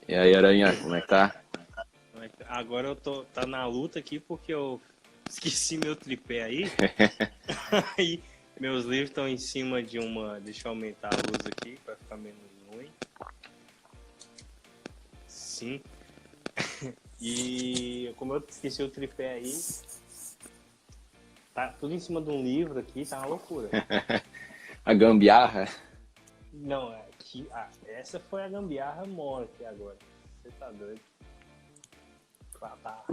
E aí, Aranha, como é que tá? Agora tá na luta aqui porque eu esqueci meu tripé aí. Aí meus livros estão em cima de uma. Deixa eu aumentar a luz aqui para ficar menos ruim. Sim. E como eu esqueci o tripé aí, tá tudo em cima de um livro aqui, tá uma loucura. A gambiarra? Não, essa foi a gambiarra mora aqui agora. Você tá doido? Tá.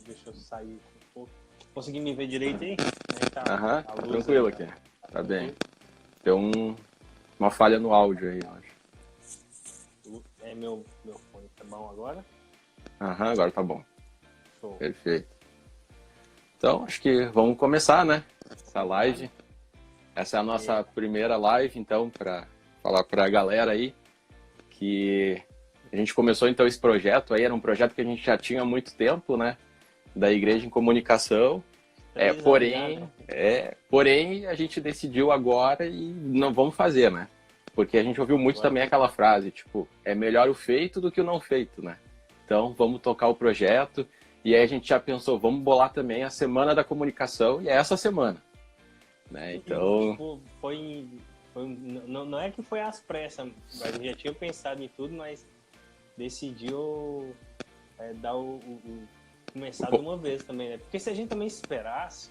Deixa eu sair um pouco. Consegui me ver direito aí? Aí tá Aham, a tá luz tranquilo aí, aqui. ó. Tá bem. Tranquilo? Tem uma falha no áudio aí, eu acho. É meu fone, tá bom agora? Aham, agora tá bom. Show. Perfeito. Então, acho que vamos começar, né? Essa Combinado? live. Essa é a nossa É, primeira live, então, para falar pra galera aí que a gente começou então esse projeto aí, era um projeto que a gente já tinha há muito tempo, né? Da Igreja em Comunicação. 3 anos já, né? Porém, a gente decidiu agora e não vamos fazer, né? Porque a gente ouviu muito Agora também aquela frase, tipo, é melhor o feito do que o não feito, né? Então, vamos tocar o projeto. E aí a gente já pensou, vamos bolar também a Semana da Comunicação, e é essa semana, né? Então, tipo, não é que foi às pressas, a gente já tinha pensado em tudo, mas decidiu dar começar de uma vez também, né? Porque se a gente também esperasse,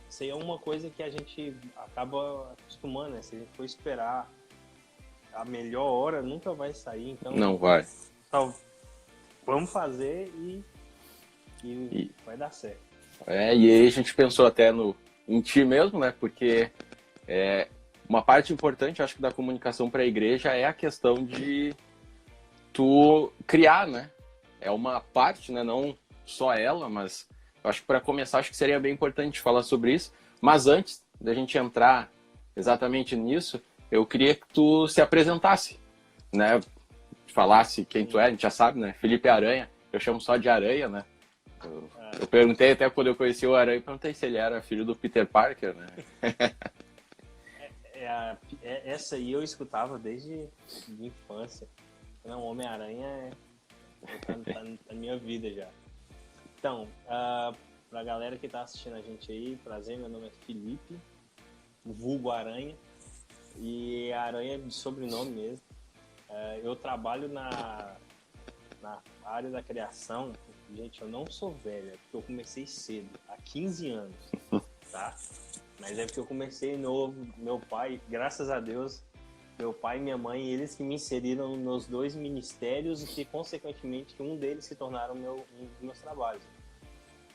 isso aí é uma coisa que a gente acaba acostumando, né? Se a gente for esperar a melhor hora, nunca vai sair. não Então, vai. só vamos fazer e E, vai dar certo. e aí a gente pensou até em ti mesmo, né? Porque uma parte importante, acho que, da comunicação para a igreja é a questão de tu criar, né? É uma parte, né? Não só ela, mas eu acho que para começar, acho que seria bem importante falar sobre isso. Mas antes da gente entrar exatamente nisso, eu queria que tu se apresentasse, né? Falasse quem tu é, a gente já sabe, né? Felipe Aranha, eu chamo só de Aranha, né? Eu perguntei até quando eu conheci o Aranha, perguntei se ele era filho do Peter Parker, né? Essa aí eu escutava desde de infância. Não, Homem-Aranha tá na minha vida já. Então, pra galera que tá assistindo a gente aí, prazer, meu nome é Felipe, vulgo Aranha, e Aranha é de sobrenome mesmo. Eu trabalho na área da criação. Gente, eu não sou velho, é porque eu comecei cedo, há 15 anos, tá? Mas é porque eu comecei novo. Meu pai, graças a Deus, meu pai e minha mãe, eles que me inseriram nos dois ministérios e que, consequentemente, um deles se tornaram um dos meus trabalhos.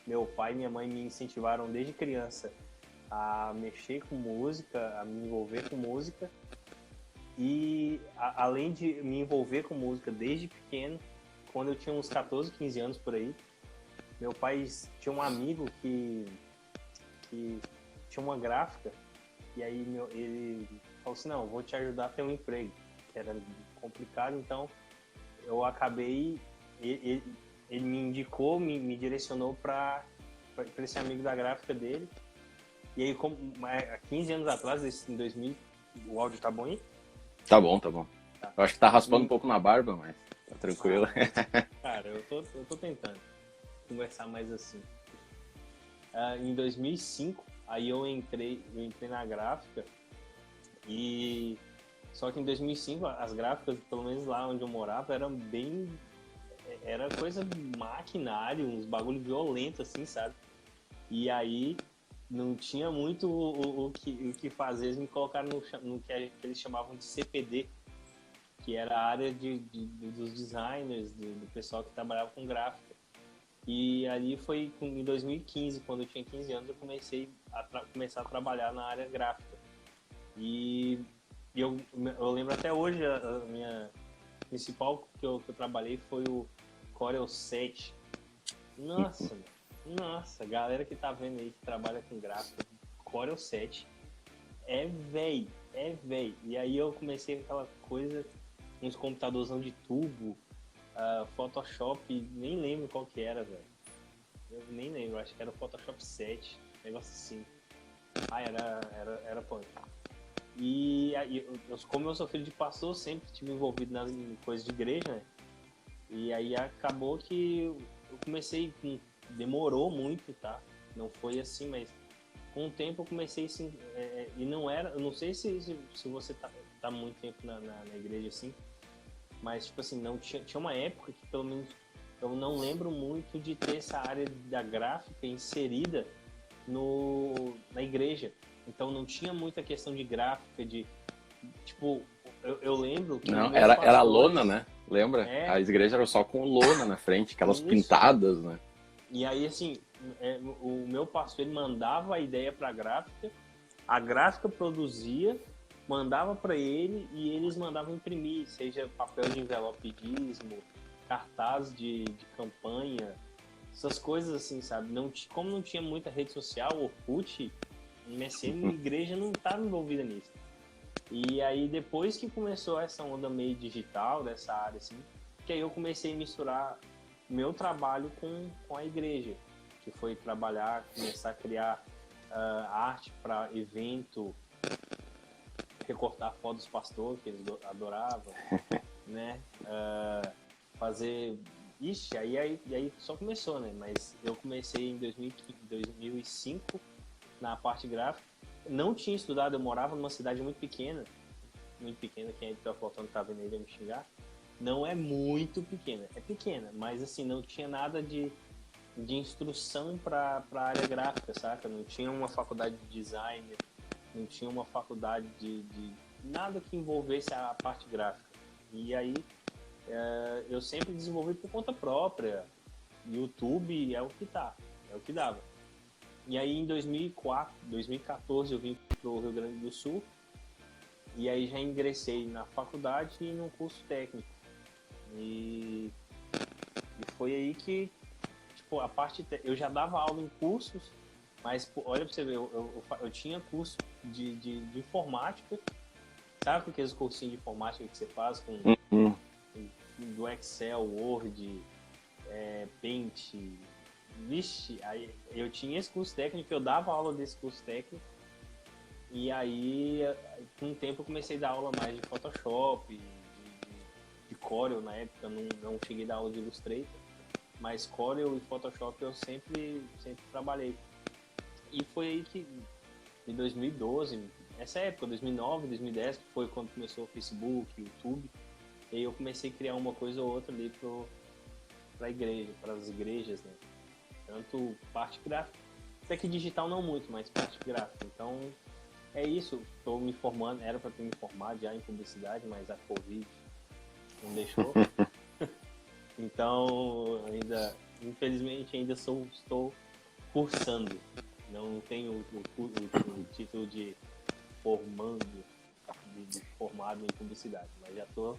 Meu pai e minha mãe me incentivaram desde criança a mexer com música, a me envolver com música. E, além de me envolver com música desde pequeno, quando eu tinha uns 14, 15 anos por aí, meu pai tinha um amigo que tinha uma gráfica, e aí ele falou assim, não, vou te ajudar a ter um emprego, que era complicado, então eu acabei, ele me indicou, me direcionou para esse amigo da gráfica dele, e aí há 15 anos atrás, em 2000, o áudio tá bom aí? Tá bom, tá bom. Tá. Eu acho que tá raspando um pouco na barba, mas tá tranquilo. Cara, eu tô tentando conversar mais assim. Em 2005, aí eu entrei na gráfica e só que em 2005 as gráficas, pelo menos lá onde eu morava, era coisa de maquinário, uns bagulho violento assim, sabe? E aí não tinha muito o que fazer, eles me colocaram no que eles chamavam de CPD, que era a área dos designers, do pessoal que trabalhava com gráfica. E ali foi em 2015, quando eu tinha 15 anos, eu comecei começar a trabalhar na área gráfica. E eu lembro até hoje, a minha principal que eu trabalhei foi o Corel 7. Nossa, nossa, galera que tá vendo aí que trabalha com gráfica, Corel 7 é véi. E aí eu comecei aquela coisa, uns computadorzão de tubo, Photoshop, nem lembro qual que era, velho. Eu nem lembro, acho que era o Photoshop 7, negócio assim. Era punk. E aí, como eu sou filho de pastor, sempre estive envolvido nas coisas de igreja, né? E aí acabou que eu comecei, demorou muito, tá? Não foi assim, mas com o tempo eu comecei assim, e não era, eu não sei se você tá muito tempo na igreja assim, mas tipo assim, não tinha uma época que pelo menos eu não lembro muito de ter essa área da gráfica inserida na igreja. Então não tinha muita questão de gráfica, de tipo, eu lembro que Não, meus era lona, pastores, né? Lembra? é, A igreja era só com lona na frente, aquelas isso. pintadas, né? E aí, assim, o meu pastor ele mandava a ideia para a gráfica produzia, mandava para ele e eles mandavam imprimir, seja papel de envelope dízimo, cartaz de campanha, essas coisas assim, sabe? Como não tinha muita rede social, Orkut, MSN, a igreja não estava envolvida nisso. E aí, depois que começou essa onda meio digital, dessa área assim, que aí eu comecei a misturar meu trabalho com a igreja, que foi trabalhar, começar a criar arte para evento, recortar fotos dos pastores, que eles adoravam, né? Fazer... Ixi, aí só começou, né? Mas eu comecei em 2005 na parte gráfica. Não tinha estudado, eu morava numa cidade muito pequena, quem é de Teoflotano tá vendo aí vai me xingar. Não é muito pequena, é pequena, mas assim, não tinha nada de instrução para a área gráfica, saca? Não tinha uma faculdade de design, não tinha uma faculdade de nada que envolvesse a parte gráfica. E aí eu sempre desenvolvi por conta própria. YouTube é o que é o que dava. E aí em 2014 eu vim pro Rio Grande do Sul e aí já ingressei na faculdade e num curso técnico. E foi aí que, tipo, eu já dava aula em cursos, mas pô, olha pra você ver, eu tinha curso de informática, sabe aqueles cursinhos de informática que você faz do Excel, Word, Paint, vixe, aí eu tinha esse curso técnico, eu dava aula desse curso técnico, e aí com o tempo eu comecei a dar aula mais de Photoshop, de Corel na época, não cheguei a dar aula de Illustrator, mas Corel e Photoshop eu sempre trabalhei. E foi aí que, em 2012, essa época, 2009, 2010, que foi quando começou o Facebook, YouTube, e aí eu comecei a criar uma coisa ou outra ali para a igreja, para as igrejas, né? Tanto parte gráfica, até que digital não muito, mas parte gráfica. Então, é isso, estou me formando, era para ter me formado já em publicidade, mas a Covid não deixou. Então, infelizmente, ainda estou cursando. Não tenho o título de formado em publicidade, mas já estou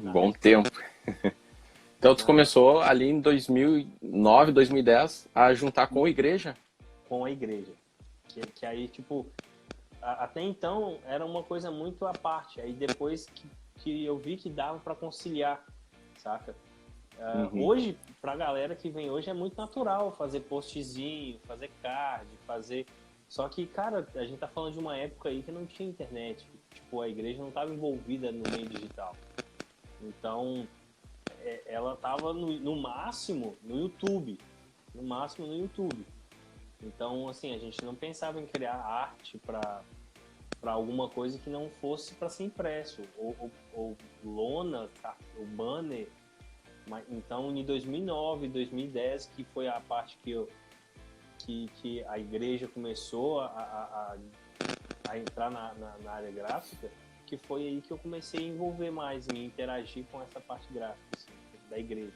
na Bom tempo. Então tu começou ali em 2009, 2010 a juntar com a igreja? Com a igreja. Que aí, tipo, até então era uma coisa muito à parte. Aí depois que eu vi que dava para conciliar, saca? Hoje, pra galera que vem hoje, é muito natural fazer postzinho, fazer card, fazer... Só que, cara, a gente tá falando de uma época aí que não tinha internet. Tipo, a igreja não estava envolvida no meio digital. Então, ela tava no máximo no YouTube. No máximo no YouTube. Então, assim, a gente não pensava em criar arte para alguma coisa que não fosse para ser impresso. Ou lona, o banner. Então, em 2009, 2010, que foi a parte que a igreja começou a entrar na área gráfica, que foi aí que eu comecei a envolver mais, me interagir com essa parte gráfica assim, da igreja.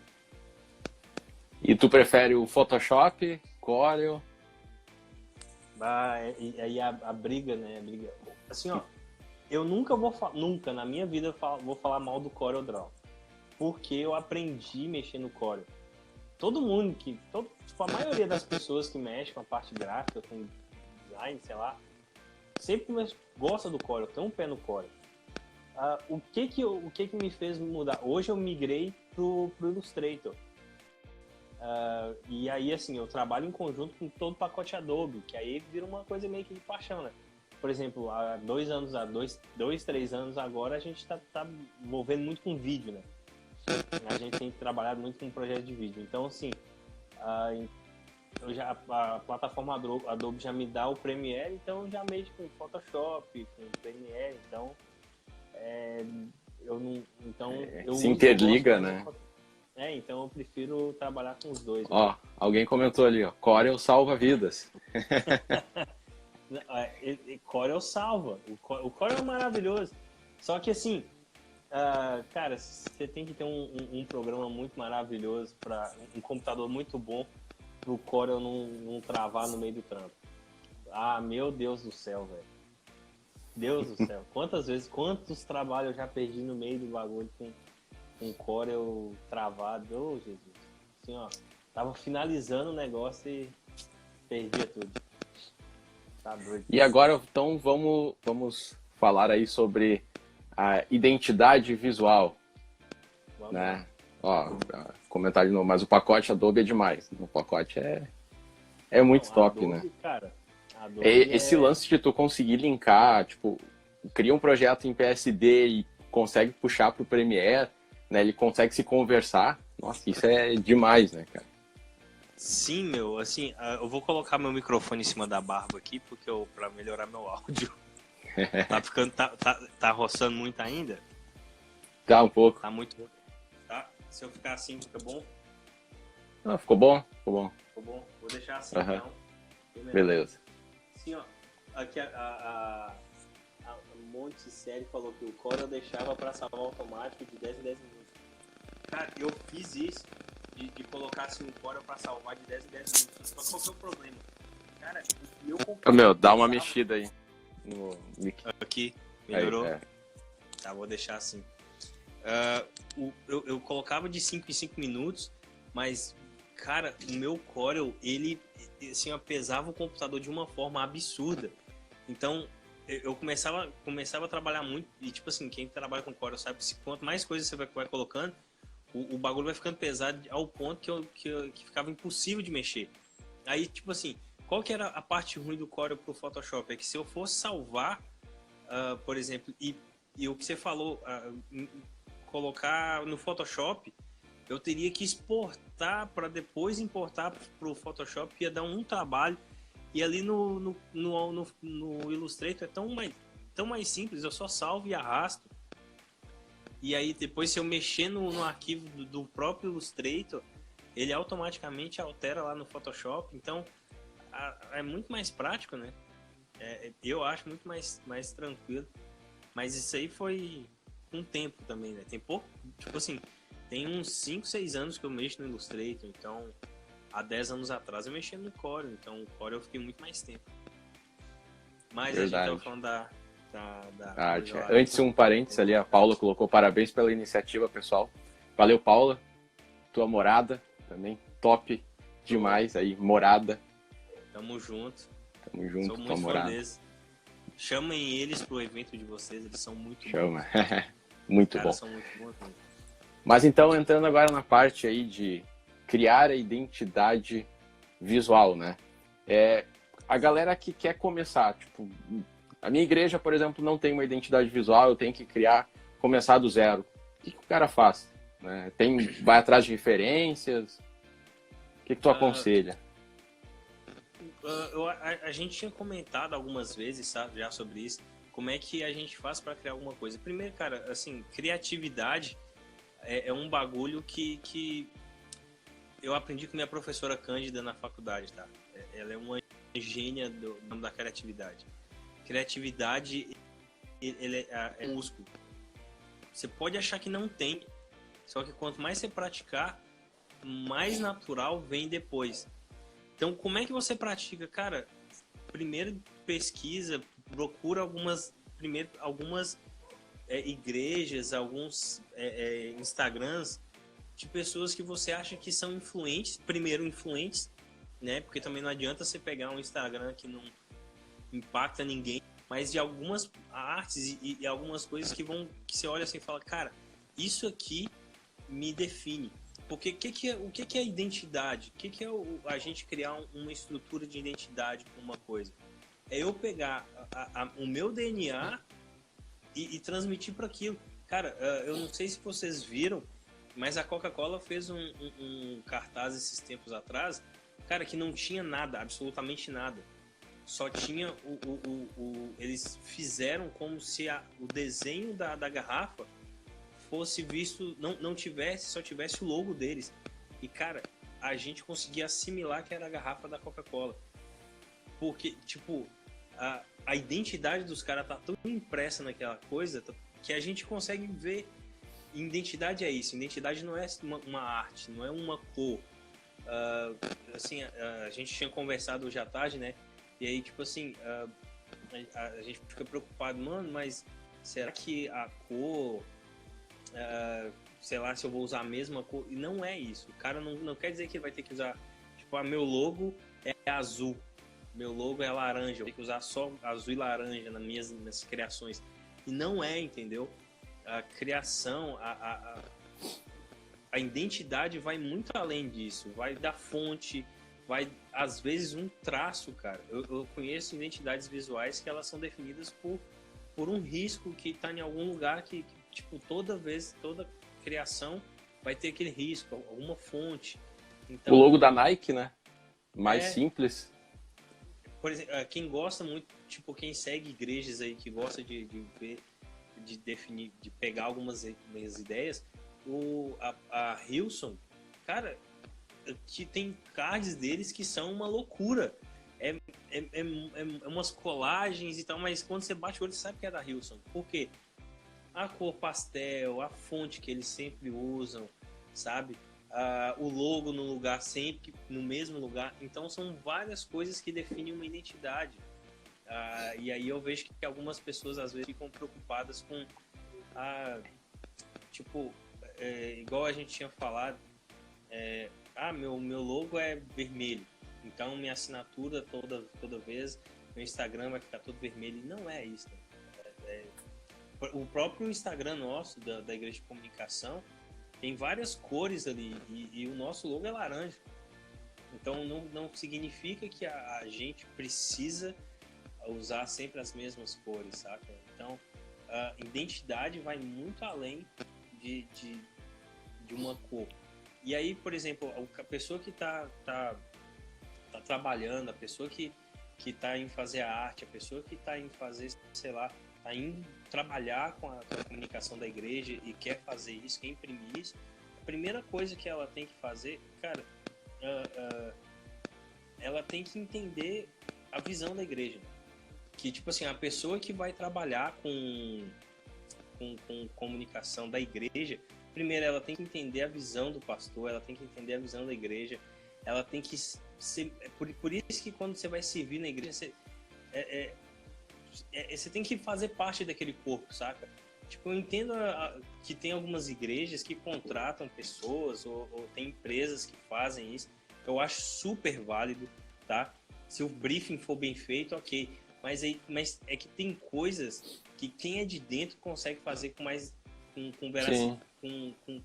E tu prefere o Photoshop, Corel? E aí a briga, né? Assim, ó, eu nunca nunca na minha vida vou falar mal do CorelDRAW, porque eu aprendi a mexer no Corel. Todo mundo tipo, a maioria das pessoas que mexem com a parte gráfica, com design, sei lá, sempre gosta do Corel, tem um pé no Corel. O que me fez mudar? Hoje eu migrei pro Illustrator. E aí, assim, eu trabalho em conjunto com todo o pacote Adobe, que aí vira uma coisa meio que de paixão, né? Por exemplo, há 2 anos, 3 anos agora, a gente tá envolvendo muito com vídeo, né? a gente tem trabalhado muito com projeto de vídeo. Então, assim, a plataforma Adobe já me dá o Premiere, então eu já mexo com Photoshop, com Premiere, então eu se interliga, né? Então eu prefiro trabalhar com os dois. Ó, alguém comentou ali, ó, Corel salva vidas. Corel salva, o Corel é maravilhoso, só que assim, cara, você tem que ter um programa muito maravilhoso, um computador muito bom pro Corel não travar no meio do trampo. Meu Deus do céu, velho. Deus do céu. Quantos trabalhos eu já perdi no meio do bagulho com Corel travado. Ô, Jesus. Assim, ó, tava finalizando o negócio e perdia tudo. Tá doido. E agora, então, vamos falar aí sobre a identidade visual. Vamos Né? lá. Ó, comentário de novo, mas o pacote Adobe é demais. O pacote é muito top, Adobe, né? Cara, Adobe Esse lance de tu conseguir linkar, tipo, cria um projeto em PSD e consegue puxar pro Premiere, né? Ele consegue se conversar. Nossa, isso é demais, né, cara? Sim, meu, assim, eu vou colocar meu microfone em cima da barba aqui, porque pra melhorar meu áudio. Tá roçando muito ainda? Tá um pouco. Tá muito. Tá? Se eu ficar assim, fica bom? Não, ficou bom? Ficou bom. Ficou bom? Vou deixar assim, então. Beleza. Sim, ó. Aqui a Monte Série falou que o Corel deixava para salvar automático de 10 em 10 minutos. Cara, eu fiz isso de colocar assim um Corel para salvar de 10 em 10 minutos. Só que qual que é o problema? Cara, meu computador. Dá uma mexida aí no mic. Aqui, melhorou? Aí, Tá, vou deixar assim. Eu colocava de 5 em 5 minutos, mas, cara, o meu Corel, ele assim, pesava o computador de uma forma absurda. Então, eu começava a trabalhar muito, e tipo assim, quem trabalha com Corel sabe que quanto mais coisas você vai colocando, o bagulho vai ficando pesado ao ponto que ficava impossível de mexer. Aí, tipo assim, qual que era a parte ruim do Corel pro Photoshop? É que se eu fosse salvar, por exemplo, e o que você falou, colocar no Photoshop, eu teria que exportar para depois importar pro Photoshop, ia dar um trabalho. E ali no Illustrator é tão mais simples, eu só salvo e arrasto. E aí depois, se eu mexer no arquivo do próprio Illustrator, ele automaticamente altera lá no Photoshop. Então é muito mais prático, né? Eu acho muito mais tranquilo. Mas isso aí foi com tempo também, né? Tem pouco, tipo assim, tem uns 5, 6 anos que eu mexo no Illustrator, então há 10 anos atrás eu mexia no Corel, então o Corel eu fiquei muito mais tempo. Mas verdade. a gente tava falando da arte. Antes, um parênteses ali, a Paula colocou parabéns pela iniciativa, pessoal. Valeu, Paula. Tua morada também, top demais aí, morada. Tamo junto. Tamo junto, sou muito fã deles. Chamem eles pro evento de vocês, eles são muito Chama. bons. Muito bom. São muito bons mesmo. Mas então, entrando agora na parte aí de criar a identidade visual, né? A galera que quer começar, tipo, a minha igreja, por exemplo, não tem uma identidade visual, eu tenho que começar do zero. O que o cara faz? Né? Vai atrás de referências? O que tu aconselha? A gente tinha comentado algumas vezes, sabe, já sobre isso. Como é que a gente faz para criar alguma coisa? Primeiro, cara, assim, criatividade é um bagulho que eu aprendi com minha professora Cândida na faculdade, tá? Ela é uma gênia da criatividade. Criatividade é músculo. Você pode achar que não tem, só que quanto mais você praticar, mais natural vem depois. Então, como é que você pratica? Cara, primeiro pesquisa, procura algumas igrejas, alguns Instagrams de pessoas que você acha que são influentes. Primeiro, influentes, né? Porque também não adianta você pegar um Instagram que não impacta ninguém, mas de algumas artes e algumas coisas que você olha assim e fala, cara, isso aqui me define. Porque o que é identidade? O que é a gente criar uma estrutura de identidade para uma coisa? É eu pegar o meu DNA e transmitir para aquilo. Cara, eu não sei se vocês viram, Mas a Coca-Cola fez um cartaz esses tempos atrás, cara, que não tinha nada, absolutamente nada. Só tinha eles fizeram como se o desenho da garrafa fosse visto, não tivesse, só tivesse o logo deles. E, cara, a gente conseguia assimilar que era a garrafa da Coca-Cola. Porque, tipo, a identidade dos caras tá tão impressa naquela coisa que a gente consegue ver. Identidade é isso. Identidade não é uma arte, não é uma cor. Assim, a gente tinha conversado hoje à tarde, né? E aí, tipo assim, a gente fica preocupado, mano, mas será que a cor, sei lá, se eu vou usar a mesma cor? E não é isso. O cara não quer dizer que ele vai ter que usar, tipo, meu logo é azul, meu logo é laranja, eu tenho que usar só azul e laranja nas minhas criações. E não é, entendeu? A criação, a identidade vai muito além disso, vai da fonte, vai, às vezes, um traço, cara. Eu conheço identidades visuais que elas são definidas por um risco que está em algum lugar que, tipo, toda criação vai ter aquele risco, alguma fonte. Então, o logo da Nike, né? Mais simples. Por exemplo, quem gosta muito, tipo, quem segue igrejas aí, que gosta de ver, de definir, de pegar algumas ideias, a Hillsong, cara, que tem cards deles que são uma loucura. É umas colagens e tal, mas quando você bate o olho, você sabe que é da Hillsong. Por quê? A cor pastel, a fonte que eles sempre usam, sabe? O logo no lugar, sempre no mesmo lugar. Então são várias coisas que definem uma identidade. E aí eu vejo que algumas pessoas às vezes ficam preocupadas com tipo, igual a gente tinha falado, meu logo é vermelho, então minha assinatura toda vez, meu Instagram vai ficar todo vermelho. E não é isso, né? O próprio Instagram nosso, da Igreja de Comunicação, tem várias cores ali, e o nosso logo é laranja. Então não significa que a gente precisa usar sempre as mesmas cores, saca? Então a identidade vai muito além de uma cor. E aí, por exemplo, a pessoa que tá trabalhando, a pessoa que tá em fazer a arte, a pessoa que tá em fazer, sei lá, tá indo trabalhar com a comunicação da igreja e quer fazer isso, quer imprimir isso, a primeira coisa que ela tem que fazer, cara, ela tem que entender a visão da igreja. Que, tipo assim, a pessoa que vai trabalhar com comunicação da igreja, primeiro ela tem que entender a visão do pastor, ela tem que entender a visão da igreja, ela tem que ser... Por isso que quando você vai servir na igreja, você tem que fazer parte daquele corpo, saca? Tipo, eu entendo que tem algumas igrejas que contratam pessoas ou tem empresas que fazem isso. Eu acho super válido, tá? Se o briefing for bem feito, ok. Mas é que tem coisas que quem é de dentro consegue fazer com mais com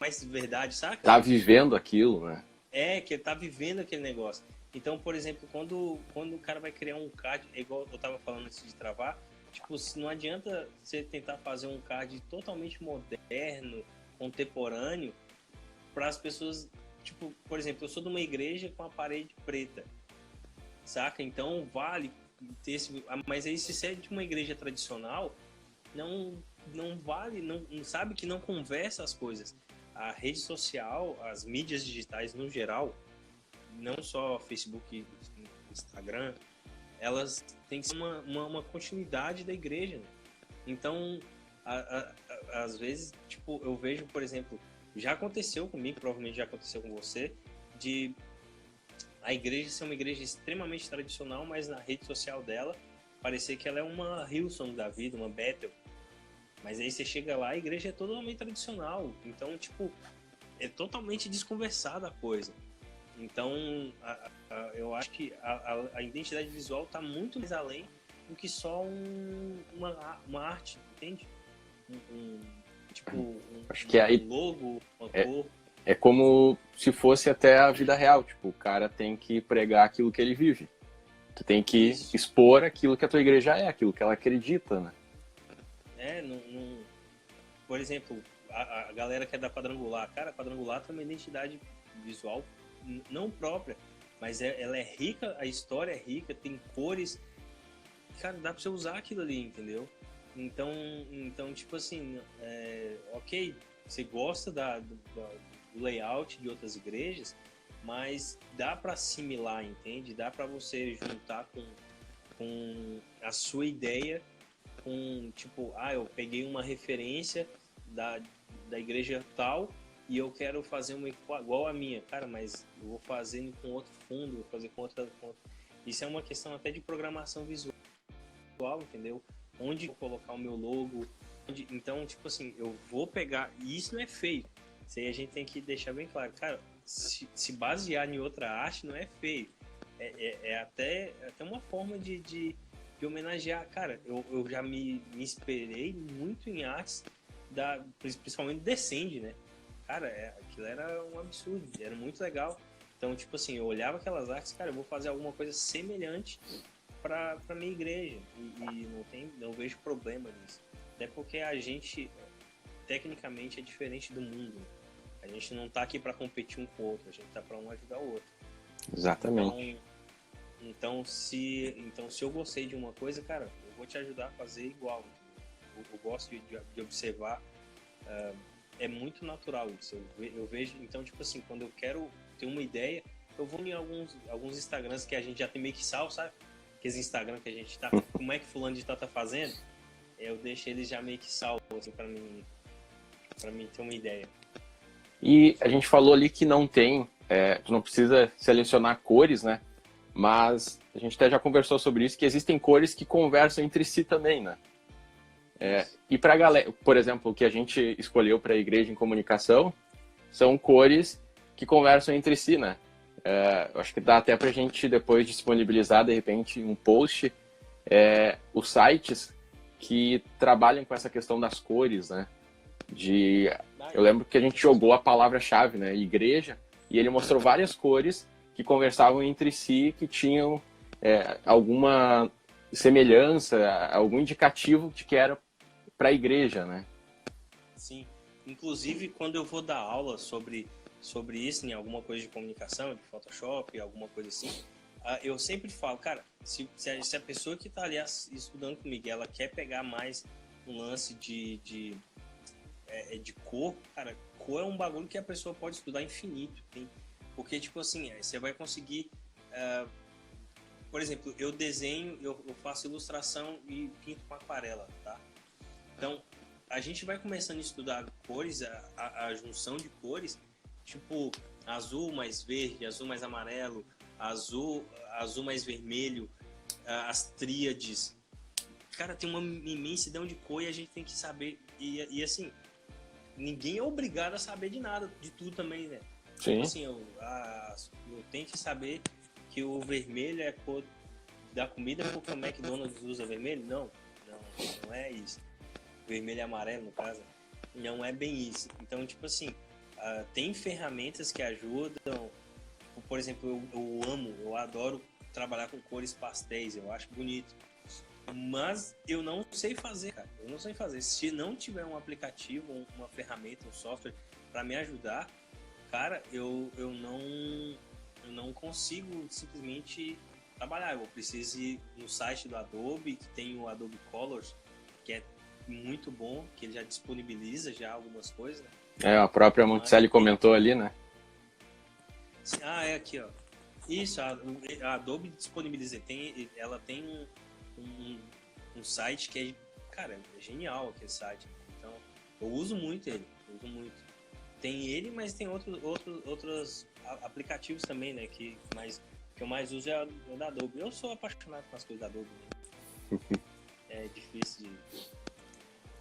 mais verdade, saca? Tá vivendo aquilo, né? Que tá vivendo aquele negócio. Então, por exemplo, quando o cara vai criar um card, igual eu tava falando antes de travar, tipo, não adianta você tentar fazer um card totalmente moderno, contemporâneo, para as pessoas, tipo, por exemplo, eu sou de uma igreja com a parede preta, saca? Então vale ter esse, mas aí se você é de uma igreja tradicional, não vale, não sabe que não conversa as coisas. A rede social, as mídias digitais no geral, não só Facebook e Instagram, elas têm que ser uma continuidade da igreja, né? Então, às vezes, tipo, eu vejo, por exemplo, já aconteceu comigo, provavelmente já aconteceu com você, de a igreja ser uma igreja extremamente tradicional, mas na rede social dela parecer que ela é uma Hillsong da vida, uma Bethel. Mas aí você chega lá, a igreja é totalmente tradicional. Então, tipo, é totalmente desconversada a coisa. Então, eu acho que a identidade visual está muito mais além do que só uma arte, entende? Acho que aí logo, uma cor. É como se fosse até a vida real. Tipo, o cara tem que pregar aquilo que ele vive. Tu tem que expor aquilo que a tua igreja é, aquilo que ela acredita, né? Por exemplo, a galera que é da Quadrangular, cara, a Quadrangular tem uma identidade visual não própria, mas ela é rica, a história é rica, tem cores, cara, dá pra você usar aquilo ali, entendeu? Então tipo assim, ok, você gosta do layout de outras igrejas, mas dá para assimilar, entende? Dá para você juntar com a sua ideia, com tipo, eu peguei uma referência da igreja tal e eu quero fazer uma igual a minha, cara, mas eu vou fazer com outro fundo, vou fazer com outra. Isso é uma questão até de programação visual, entendeu? Onde eu vou colocar o meu logo, então, tipo assim, eu vou pegar, e isso não é feio, isso aí a gente tem que deixar bem claro, cara, se basear em outra arte não é feio, é até uma forma de homenagear, cara, eu já me inspirei muito em artes, principalmente Descend, né? Cara, aquilo era um absurdo, era muito legal. Então, tipo assim, eu olhava aquelas artes, cara, eu vou fazer alguma coisa semelhante para minha igreja e não vejo problema nisso. Até porque a gente, tecnicamente, é diferente do mundo. A gente não tá aqui para competir um com o outro, a gente tá para um ajudar o outro. Exatamente. Então, se eu gostei de uma coisa, cara, eu vou te ajudar a fazer igual. Eu gosto de observar. É muito natural isso. Eu vejo, então, tipo assim, quando eu quero ter uma ideia, eu vou em alguns Instagrams que a gente já tem meio que salvo, sabe? Aqueles Instagram que a gente tá, como é que fulano de tal tá fazendo, eu deixo eles já meio que salvo, assim, pra mim ter uma ideia. E a gente falou ali que não tem, tu não precisa selecionar cores, né? Mas a gente até já conversou sobre isso, que existem cores que conversam entre si também, né? E para galera, por exemplo, o que a gente escolheu para a igreja em comunicação são cores que conversam entre si, né? Eu acho que dá até para a gente depois disponibilizar de repente um post, os sites que trabalham com essa questão das cores, né? Eu lembro que a gente jogou a palavra-chave, né? Igreja, e ele mostrou várias cores que conversavam entre si, que tinham alguma semelhança, algum indicativo de que era para a igreja, né? Sim. Inclusive, quando eu vou dar aula sobre isso, em alguma coisa de comunicação, de Photoshop, alguma coisa assim, eu sempre falo, cara, se a pessoa que está ali estudando comigo, ela quer pegar mais um lance de cor, cara, cor é um bagulho que a pessoa pode estudar infinito, tem? Porque, tipo assim, você vai conseguir... por exemplo, eu desenho, eu faço ilustração e pinto com aquarela, tá? Então, a gente vai começando a estudar cores, a junção de cores, tipo azul mais verde, azul mais amarelo, azul mais vermelho, as tríades. Cara, tem uma imensidão de cor e a gente tem que saber. E assim, ninguém é obrigado a saber de nada, de tudo também, né? Sim. Tipo assim, eu tenho que saber que o vermelho é a cor da comida porque o McDonald's usa vermelho? Não é isso. Vermelho e amarelo, no caso, não é bem isso. Então, tipo assim, tem ferramentas que ajudam. Por exemplo, eu adoro trabalhar com cores pastéis, eu acho bonito. Mas eu não sei fazer, cara. Eu não sei fazer. Se não tiver um aplicativo, uma ferramenta, um software para me ajudar, cara, eu não consigo simplesmente trabalhar. Eu preciso ir no site do Adobe, que tem o Adobe Colors, que é muito bom, que ele já disponibiliza já algumas coisas, né? A própria Monticelli comentou ali, né? É aqui, ó. Isso, a Adobe disponibiliza. Ela tem um site que cara, é genial aquele site. Então, eu uso muito ele. Tem ele, mas tem outros aplicativos também, né? Que eu mais uso é o da Adobe. Eu sou apaixonado com as coisas da Adobe. Né? É difícil de...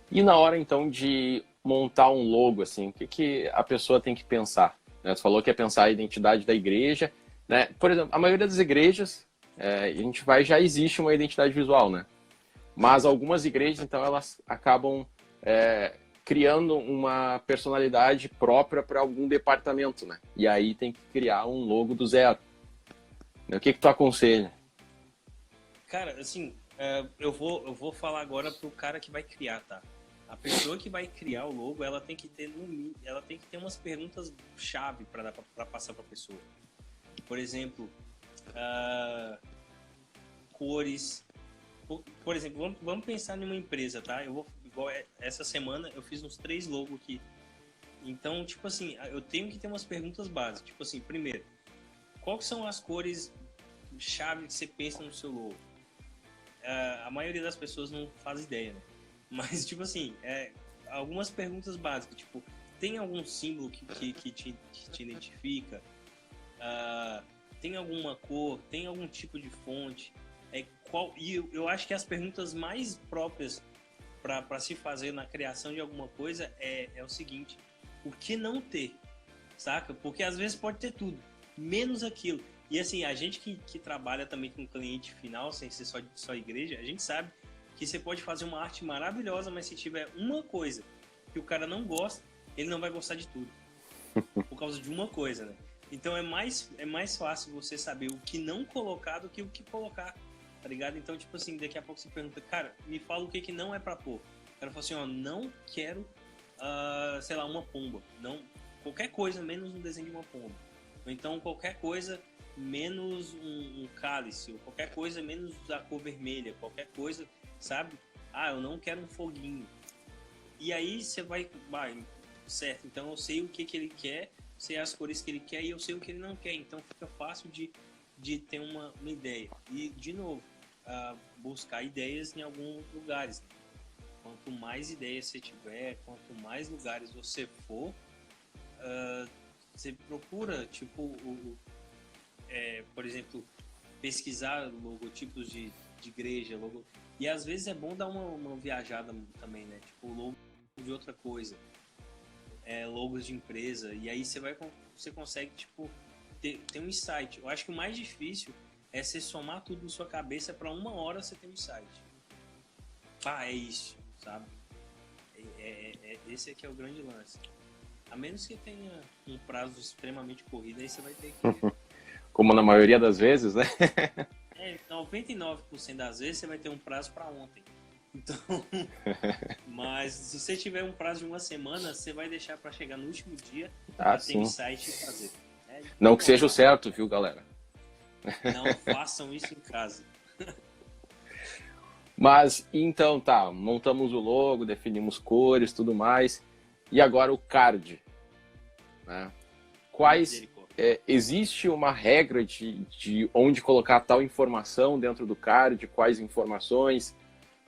E na hora, então, de montar um logo, assim, o que a pessoa tem que pensar? Né? Você falou que é pensar a identidade da igreja, né? Por exemplo, a maioria das igrejas, já existe uma identidade visual, né? Mas algumas igrejas, então, elas acabam criando uma personalidade própria para algum departamento, né? E aí tem que criar um logo do zero. O que tu aconselha? Cara, assim, eu vou falar agora pro cara que vai criar, tá? A pessoa que vai criar o logo, ela tem que ter umas perguntas chave para passar para a pessoa. Por exemplo, cores. Por exemplo, vamos pensar numa empresa, tá? Igual essa semana eu fiz uns 3 logos aqui. Então, tipo assim, eu tenho que ter umas perguntas básicas. Tipo assim, primeiro, quais são as cores chave que você pensa no seu logo? A maioria das pessoas não faz ideia, né? Mas, tipo assim, algumas perguntas básicas, tipo, tem algum símbolo que te identifica? Tem alguma cor? Tem algum tipo de fonte? E eu acho que as perguntas mais próprias para se fazer na criação de alguma coisa é o seguinte: o que não ter? Saca? Porque às vezes pode ter tudo, menos aquilo. E assim, a gente que trabalha também com cliente final, sem ser só igreja, a gente sabe que você pode fazer uma arte maravilhosa, mas se tiver uma coisa que o cara não gosta, ele não vai gostar de tudo. Por causa de uma coisa, né? Então é mais fácil você saber o que não colocar do que o que colocar, tá ligado? Então, tipo assim, daqui a pouco você pergunta, cara, me fala o que não é pra pôr. O cara fala assim, ó, não quero, sei lá, uma pomba. Não, qualquer coisa menos um desenho de uma pomba. Ou então qualquer coisa menos um cálice, ou qualquer coisa menos a cor vermelha, qualquer coisa, sabe? Ah, eu não quero um foguinho. E aí você vai, certo, então eu sei o que ele quer, sei as cores que ele quer e eu sei o que ele não quer, então fica fácil de ter uma ideia. E, de novo, buscar ideias em alguns lugares. Quanto mais ideias você tiver, quanto mais lugares você for, você procura, tipo, por exemplo, pesquisar logotipos de igreja, e às vezes é bom dar uma viajada também, né? Tipo, logo de outra coisa, logos de empresa, e aí você consegue, tipo, ter um insight. Eu acho que o mais difícil é você somar tudo na sua cabeça para uma hora você ter um insight. É isso, sabe? Esse aqui é o grande lance. A menos que tenha um prazo extremamente corrido, aí você vai ter que... Como na maioria das vezes, né? 99% das vezes você vai ter um prazo para ontem. Então, mas se você tiver um prazo de uma semana, você vai deixar para chegar no último dia para ter um insight e fazer. Não que seja o certo, viu, galera? Não façam isso em casa. Mas, então, tá, montamos o logo, definimos cores, tudo mais. E agora o card, né? Existe uma regra de onde colocar tal informação dentro do card, quais informações?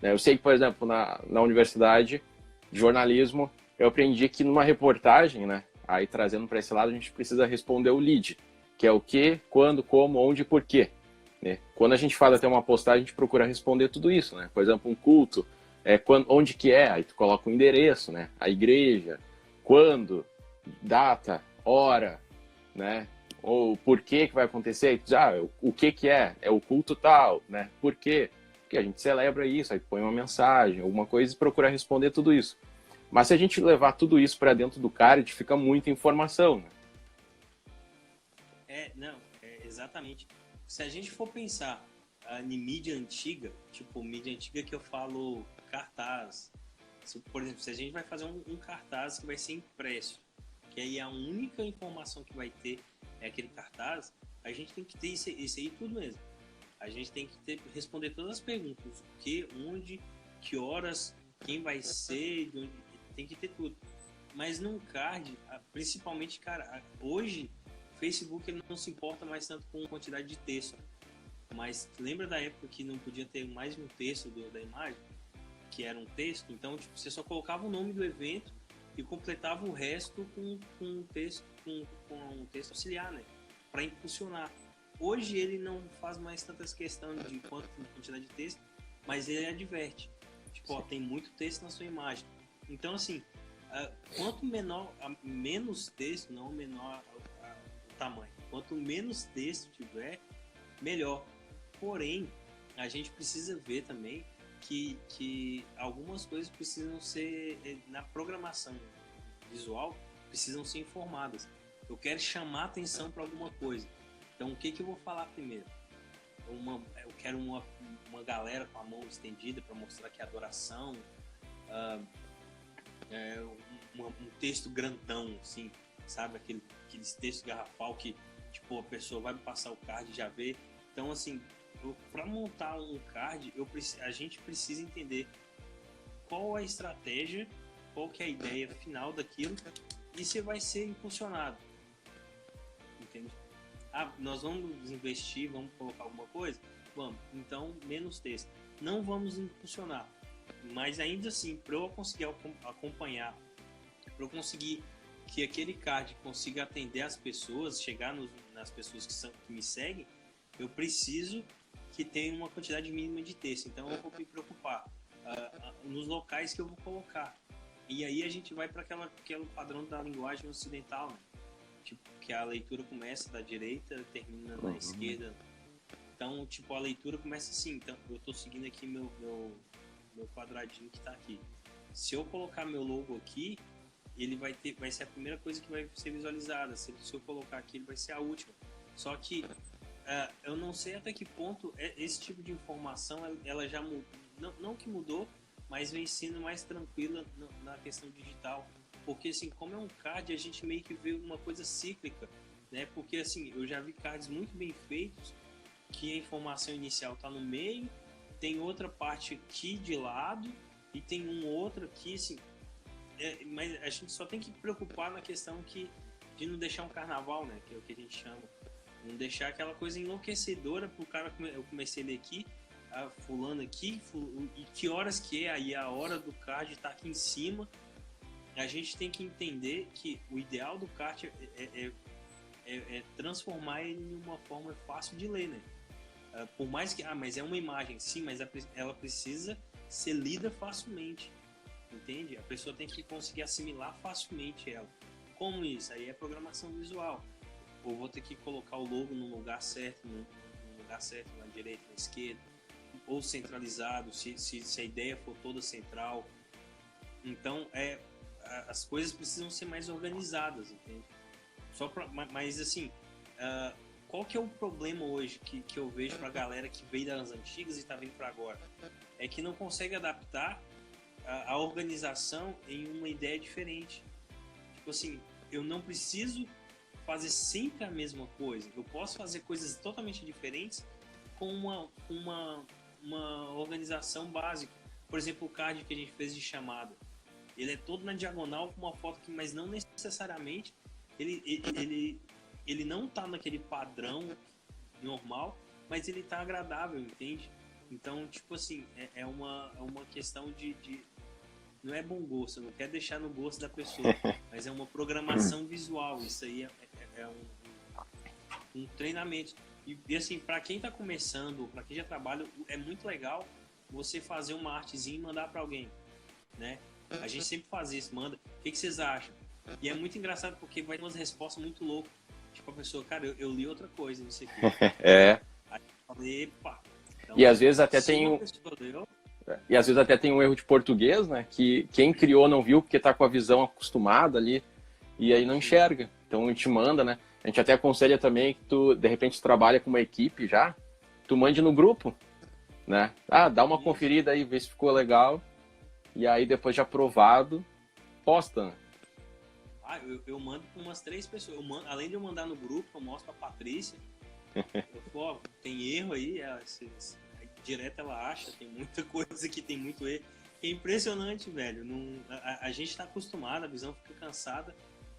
Né? Eu sei que, por exemplo, na universidade de jornalismo, eu aprendi que numa reportagem, né, aí trazendo para esse lado, a gente precisa responder o lead, que é o que, quando, como, onde e por quê. Né? Quando a gente faz até uma postagem, a gente procura responder tudo isso. Né? Por exemplo, um culto, onde que é? Aí tu coloca o endereço, né? A igreja, quando, data, hora, né? Ou por que vai acontecer? O que é? É o culto tal, né? Por quê? Porque a gente celebra isso, aí põe uma mensagem, alguma coisa e procura responder tudo isso. Mas se a gente levar tudo isso para dentro do card, fica muita informação, né? Exatamente. Se a gente for pensar em mídia antiga, tipo mídia antiga que eu falo cartaz, por exemplo, se a gente vai fazer um cartaz que vai ser impresso, que aí a única informação que vai ter é aquele cartaz, a gente tem que ter isso aí tudo mesmo. A gente tem que responder todas as perguntas, o que, onde, que horas, quem vai ser, de onde, tem que ter tudo. Mas num card, principalmente, cara, hoje o Facebook ele não se importa mais tanto com quantidade de texto. Mas lembra da época que não podia ter mais de um terço da imagem? Que era um texto? Então, tipo, você só colocava o nome do evento e completava o resto com um texto auxiliar, né? Para impulsionar. Hoje ele não faz mais tantas questões de quantidade de texto, mas ele adverte. Tipo, ó, tem muito texto na sua imagem. Então, assim, quanto menos texto, não menor o tamanho. Quanto menos texto tiver, melhor. Porém, a gente precisa ver também que algumas coisas precisam ser, na programação visual, precisam ser informadas. Eu quero chamar atenção para alguma coisa. Então, o que eu vou falar primeiro? Eu quero uma galera com a mão estendida para mostrar que é adoração. um texto grandão, assim, sabe? Aqueles textos garrafal que, tipo, a pessoa vai passar o card e já vê. Então, assim, para montar um card, a gente precisa entender qual a estratégia, qual que é a ideia final daquilo e se vai ser impulsionado. Entende? Nós vamos investir, vamos colocar alguma coisa? Vamos. Então, menos texto. Não vamos impulsionar. Mas ainda assim, para eu conseguir acompanhar, para eu conseguir que aquele card consiga atender as pessoas, chegar nas pessoas que me seguem, eu preciso que tenha uma quantidade mínima de texto. Então, eu vou me preocupar nos locais que eu vou colocar. E aí a gente vai para aquele padrão da linguagem ocidental, né? Tipo, que a leitura começa da direita, termina na esquerda. Então, tipo, a leitura começa assim. Então, eu estou seguindo aqui meu quadradinho que está aqui. Se eu colocar meu logo aqui, ele vai ser a primeira coisa que vai ser visualizada. Se eu colocar aqui, ele vai ser a última. Só que eu não sei até que ponto esse tipo de informação ela já mudou. Não que mudou, mas vem sendo mais tranquila na questão digital. Porque, assim, como é um card, a gente meio que vê uma coisa cíclica, né? Porque, assim, eu já vi cards muito bem feitos que a informação inicial está no meio, tem outra parte aqui de lado e tem um outro aqui, assim. Mas a gente só tem que preocupar na questão de não deixar um carnaval, né? Que é o que a gente chama. Não deixar aquela coisa enlouquecedora pro cara. Eu comecei a ler aqui, fulano aqui, e que horas que é? Aí a hora do card tá aqui em cima. A gente tem que entender que o ideal do card é transformar ele em uma forma fácil de ler, né? Por mais que... mas é uma imagem. Sim, mas ela precisa ser lida facilmente. Entende? A pessoa tem que conseguir assimilar facilmente ela. Como isso? Aí é programação visual. Eu vou ter que colocar o logo no lugar certo, na direita, na esquerda, ou centralizado, se a ideia for toda central. Então, as coisas precisam ser mais organizadas, entende? Mas assim, qual que é o problema hoje que eu vejo pra galera que veio das antigas e tá vindo pra agora? É que não consegue adaptar a organização em uma ideia diferente. Tipo assim, eu não preciso fazer sempre a mesma coisa. Eu posso fazer coisas totalmente diferentes com uma organização básica. Por exemplo, o card que a gente fez de chamada. Ele é todo na diagonal com uma foto que, mas não necessariamente ele não tá naquele padrão normal, mas ele tá agradável, entende? Então, tipo assim, é uma questão de não é bom gosto, eu não quero deixar no gosto da pessoa, mas é uma programação visual. Isso aí é um treinamento. E assim, para quem está começando, para quem já trabalha, é muito legal você fazer uma artezinha e mandar para alguém, né? A gente sempre faz isso, manda. O que vocês acham? E é muito engraçado porque vai ter umas respostas muito loucas. Tipo, a pessoa, cara, eu li outra coisa, não sei o quê. Aí eu falei, epa. Então, e às vezes até tem E às vezes até tem um erro de português, né? Que quem criou não viu porque tá com a visão acostumada ali e aí não enxerga. Então a gente manda, né? A gente até aconselha também que tu, de repente, trabalha com uma equipe já, tu mande no grupo, né? Dá uma conferida aí, vê se ficou legal. E aí depois de aprovado, posta, né? Eu mando para umas 3 pessoas. Além de eu mandar no grupo, eu mostro pra Patrícia. Eu falo, tem erro aí, direto ela acha, tem muita coisa que tem muito erro. É impressionante, velho. A gente tá acostumado, a visão fica cansada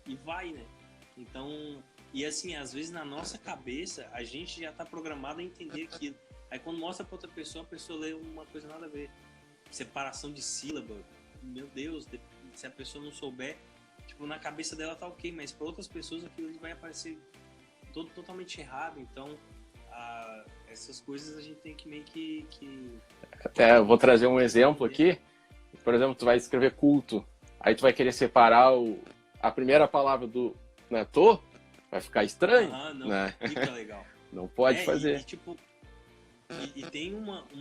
e vai, né? Então, e assim, às vezes na nossa cabeça, a gente já tá programado a entender aquilo. Aí quando mostra pra outra pessoa, a pessoa lê uma coisa nada a ver. Separação de sílaba. Meu Deus, se a pessoa não souber, tipo, na cabeça dela tá ok, mas para outras pessoas aquilo vai aparecer totalmente errado. Então, essas coisas a gente tem que meio que... Até eu vou trazer um exemplo aqui. Por exemplo, tu vai escrever culto, aí tu vai querer separar a primeira palavra do vai ficar estranho. Não né? fica legal. Não pode fazer. E tipo, e tem uma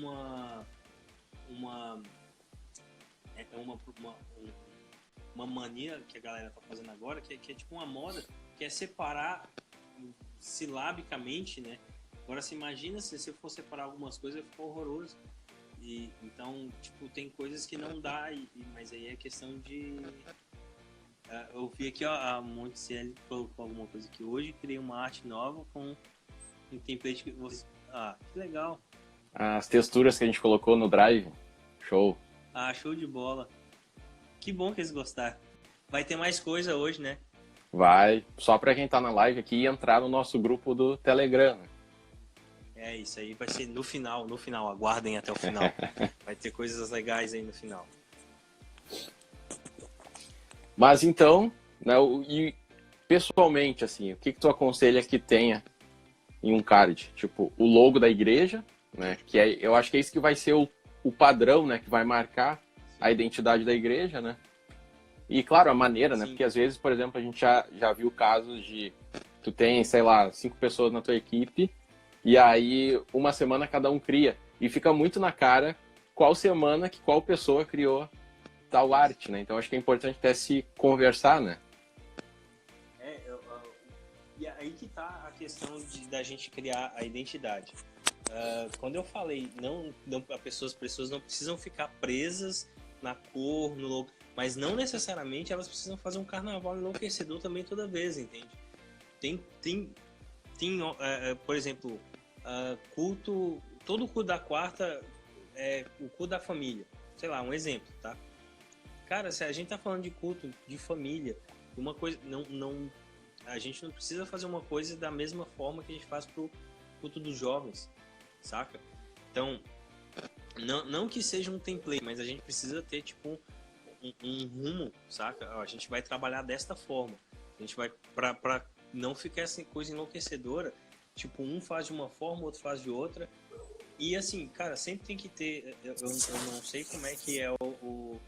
mania que a galera tá fazendo agora, que é tipo uma moda, que é separar silabicamente, né? Agora, você imagina se você for separar algumas coisas, vai ficar horroroso. Então, tipo, tem coisas que não dá, mas aí é questão de... eu vi aqui, ó, a Monticelli colocou alguma coisa aqui. Hoje criei uma arte nova com um template que você... Ah, que legal. As texturas que a gente colocou no Drive, show. Ah, show de bola. Que bom que eles gostaram. Vai ter mais coisa hoje, né? Vai, só para quem tá na live aqui, entrar no nosso grupo do Telegram. É, isso aí vai ser no final, aguardem até o final. Vai ter coisas legais aí no final. Mas então, né, e pessoalmente, assim, o que tu aconselha que tenha em um card? Tipo, o logo da igreja, né, que eu acho que é isso que vai ser o padrão, né, que vai marcar a identidade da igreja, né? E, claro, a maneira, né? Sim. Porque às vezes, por exemplo, a gente já viu casos de tu tem, sei lá, 5 pessoas na tua equipe e aí uma semana cada um cria. E fica muito na cara qual semana que qual pessoa criou tal arte, né? Então acho que é importante até se conversar, né? E aí que tá a questão da gente criar a identidade. Quando eu falei, as pessoas não precisam ficar presas na cor, no logo, mas não necessariamente elas precisam fazer um carnaval enlouquecedor também toda vez, entende? Tem por exemplo, todo culto da quarta é o culto da família. Sei lá, um exemplo, tá? Cara, se a gente tá falando de culto de família, uma coisa, a gente não precisa fazer uma coisa da mesma forma que a gente faz pro culto dos jovens, saca? Então, não que seja um template, mas a gente precisa ter, tipo, um rumo, saca? A gente vai trabalhar desta forma. A gente vai, pra não ficar essa coisa enlouquecedora, tipo, um faz de uma forma, o outro faz de outra. E assim, cara, sempre tem que ter, eu não sei como é que é o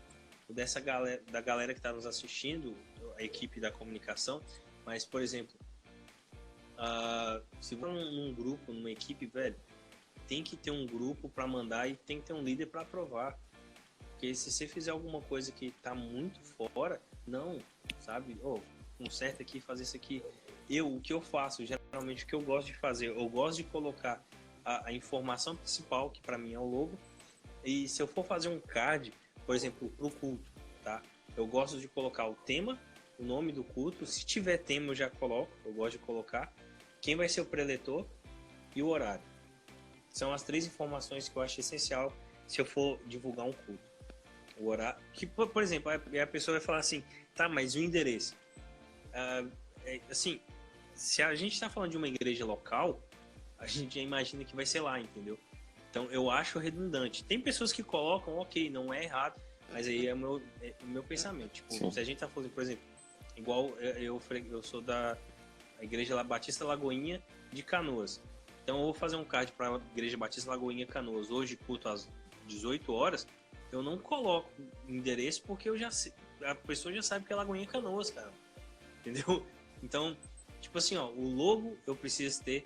dessa galera, da galera que está nos assistindo, a equipe da comunicação, mas, por exemplo, se for num grupo, numa equipe, velho, tem que ter um grupo para mandar e tem que ter um líder para aprovar. Porque se você fizer alguma coisa que tá muito fora, não, sabe? Conserta aqui, fazer isso aqui. O que eu faço, geralmente o que eu gosto de fazer, eu gosto de colocar a informação principal, que para mim é o logo, e se eu for fazer um card, por exemplo, pro culto, tá? Eu gosto de colocar o tema, o nome do culto, se tiver tema eu já coloco, eu gosto de colocar quem vai ser o preletor e o horário. São as 3 informações que eu acho essencial se eu for divulgar um culto. O horário, que, por exemplo, a pessoa vai falar assim, tá, mas o endereço? Assim, se a gente está falando de uma igreja local, a gente já imagina que vai ser lá, entendeu? Então eu acho redundante. Tem pessoas que colocam, ok, não é errado, mas aí é o meu pensamento. Tipo, se a gente tá falando, por exemplo, igual eu sou da Igreja Batista Lagoinha de Canoas. Então eu vou fazer um card para a Igreja Batista Lagoinha Canoas, hoje culto às 18 horas, eu não coloco endereço porque a pessoa já sabe que é Lagoinha Canoas, cara. Entendeu? Então, tipo assim, ó, o logo eu preciso ter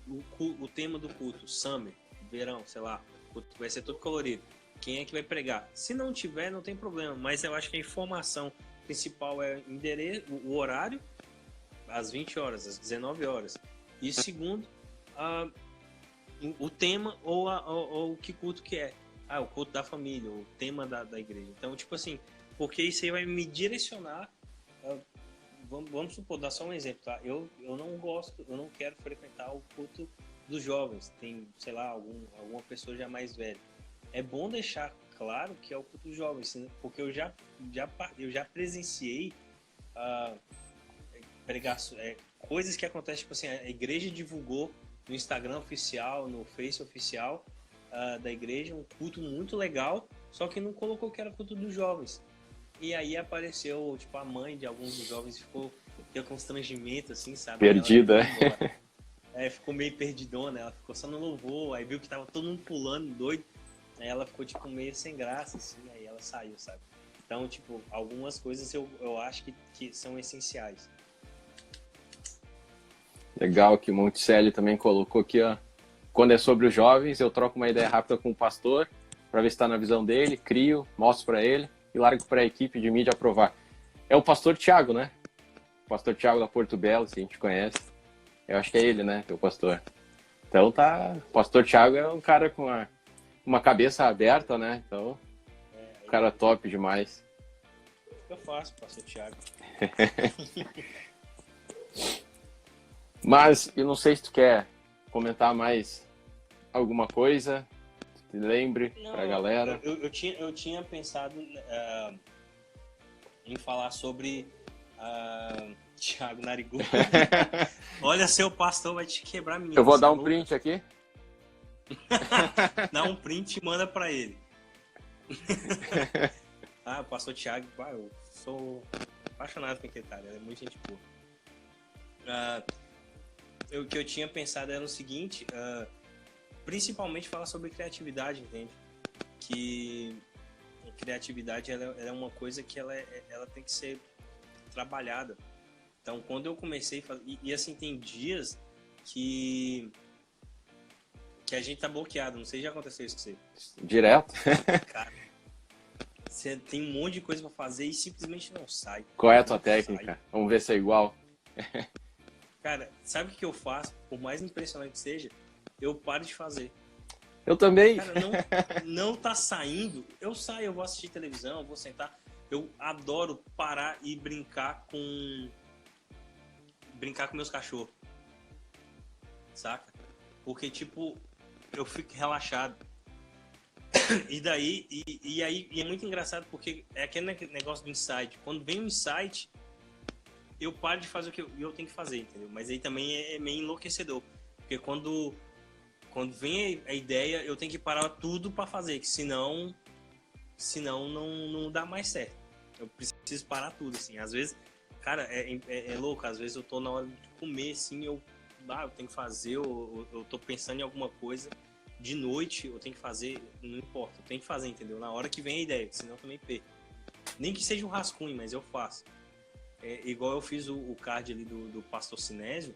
o tema do culto, summer, verão, sei lá, vai ser todo colorido. Quem é que vai pregar? Se não tiver, não tem problema, mas eu acho que a informação principal é o endereço, o horário, às 20 horas, às 19 horas. E segundo, o tema ou que culto que é. O culto da família, o tema da igreja. Então, tipo assim, porque isso aí vai me direcionar. Vamos supor, dar só um exemplo, tá? Eu não quero frequentar o culto dos jovens. Tem, sei lá, alguma pessoa já mais velha. É bom deixar claro que é o culto dos jovens, porque eu já presenciei coisas que acontecem, tipo assim, a igreja divulgou no Instagram oficial, no Face oficial da igreja, um culto muito legal, só que não colocou que era culto dos jovens. E aí apareceu, tipo, a mãe de alguns dos jovens ficou constrangimento, assim, sabe? Perdida. Ficou meio perdidona, ela ficou só no louvor, aí viu que tava todo mundo pulando, doido, aí ela ficou, tipo, meio sem graça, assim, aí ela saiu, sabe? Então, tipo, algumas coisas eu acho que são essenciais. Legal que o Monticelli também colocou aqui, ó. Quando é sobre os jovens, eu troco uma ideia rápida com o pastor, para ver se está na visão dele, crio, mostro para ele e largo para a equipe de mídia aprovar. É o pastor Tiago, né? O pastor Tiago da Porto Belo, se a gente conhece. Eu acho que é ele, né? Teu pastor. Então tá. O pastor Tiago é um cara com uma cabeça aberta, né? Então, o cara top demais. Fica fácil, pastor Thiago. Mas, eu não sei se tu quer comentar mais alguma coisa, te lembre pra galera. Eu tinha pensado em falar sobre Thiago Narigudo. Olha, seu pastor vai te quebrar, menino. Eu vou dar um print aqui. Dá um print e manda pra ele. O pastor Thiago, eu sou apaixonado com aquele cara, ele é muito gente boa. O que eu tinha pensado era o seguinte, principalmente falar sobre criatividade, entende? Que a criatividade ela é uma coisa que ela tem que ser trabalhada. Então, quando eu comecei a fazer... E assim, tem dias que a gente tá bloqueado. Não sei se já aconteceu isso com você. Direto. Cara, você tem um monte de coisa pra fazer e simplesmente não sai. Qual é a tua técnica? Sai. Vamos ver se é igual. Cara, sabe o que eu faço? Por mais impressionante que seja, eu paro de fazer. Eu também. Cara, não tá saindo. Eu saio, eu vou assistir televisão, eu vou sentar. Eu adoro parar e brincar com meus cachorros. Saca? Porque, tipo, eu fico relaxado. E daí, e aí é muito engraçado porque é aquele negócio do insight. Quando vem um insight, eu paro de fazer o que eu tenho que fazer, entendeu? Mas aí também é meio enlouquecedor. Porque quando vem a ideia, eu tenho que parar tudo pra fazer, que senão não dá mais certo. Eu preciso parar tudo, assim. Às vezes, cara, é louco. Às vezes eu tô na hora de comer, assim, eu tenho que fazer, eu tô pensando em alguma coisa. De noite, eu tenho que fazer, não importa, eu tenho que fazer, entendeu? Na hora que vem a ideia, senão eu também perco. Nem que seja um rascunho, mas eu faço. Igual eu fiz o card ali do Pastor Sinésio,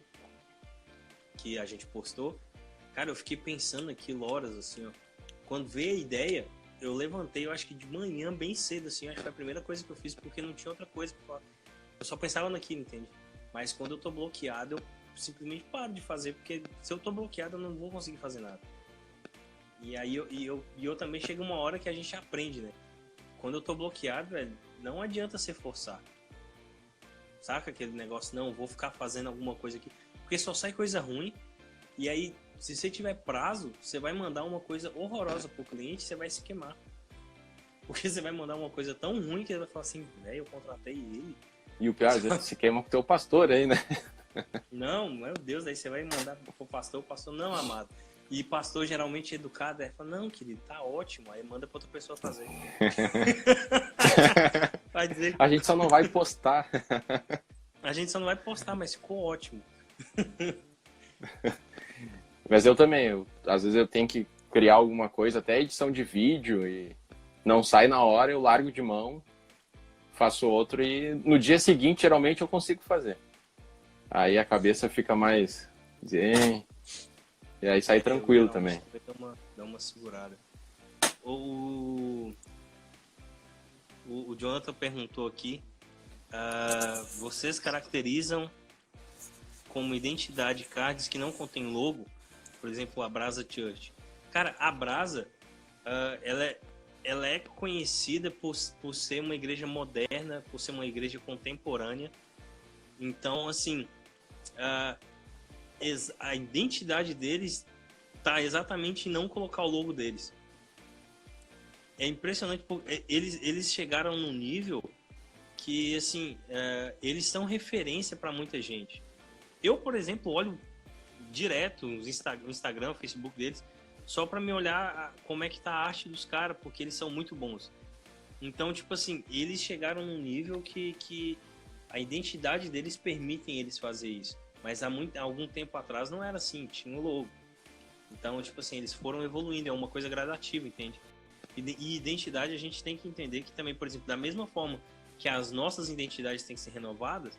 que a gente postou. Cara, eu fiquei pensando aquilo horas, assim, ó. Quando veio a ideia, eu levantei, eu acho que de manhã, bem cedo, assim, acho que foi a primeira coisa que eu fiz, porque não tinha outra coisa pra falar. Eu só pensava naquilo, entende? Mas quando eu tô bloqueado, eu simplesmente paro de fazer, porque se eu tô bloqueado, eu não vou conseguir fazer nada. E aí eu também chega uma hora que a gente aprende, né? Quando eu tô bloqueado, velho, não adianta você forçar. Saca aquele negócio, não, vou ficar fazendo alguma coisa aqui. Porque só sai coisa ruim. E aí, se você tiver prazo, você vai mandar uma coisa horrorosa pro cliente e você vai se queimar. Porque você vai mandar uma coisa tão ruim que ele vai falar assim, velho, eu contratei ele. E o pior, às vezes se queima com o teu pastor aí, né? Não, meu Deus, aí você vai mandar pro pastor, o pastor, não, amado. E pastor geralmente educado, fala, não, querido, tá ótimo. Aí manda pra outra pessoa fazer. Vai dizer... A gente só não vai postar. A gente só não vai postar, mas ficou ótimo. Mas eu também, às vezes eu tenho que criar alguma coisa, até edição de vídeo, e não sai na hora, eu largo de mão, faço outro e no dia seguinte, geralmente, eu consigo fazer. Aí a cabeça fica mais zen, e aí sai tranquilo também. Dá uma segurada. O Jonathan perguntou aqui, vocês caracterizam como identidade cards que não contém logo? Por exemplo, a Brasa Church. Cara, a Brasa, ela é conhecida por ser uma igreja moderna, por ser uma igreja contemporânea. Então, assim, a identidade deles tá exatamente em não colocar o logo deles. É impressionante, porque eles chegaram num nível que, assim, eles são referência para muita gente. Eu, por exemplo, olho direto no Instagram, no Facebook deles, só para me olhar como é que tá a arte dos caras, porque eles são muito bons. Então, tipo assim, eles chegaram num nível que a identidade deles permitem eles fazer isso. Mas há algum tempo atrás não era assim, tinha um logo. Então, tipo assim, eles foram evoluindo, é uma coisa gradativa, entende? E identidade a gente tem que entender que também, por exemplo, da mesma forma que as nossas identidades têm que ser renovadas,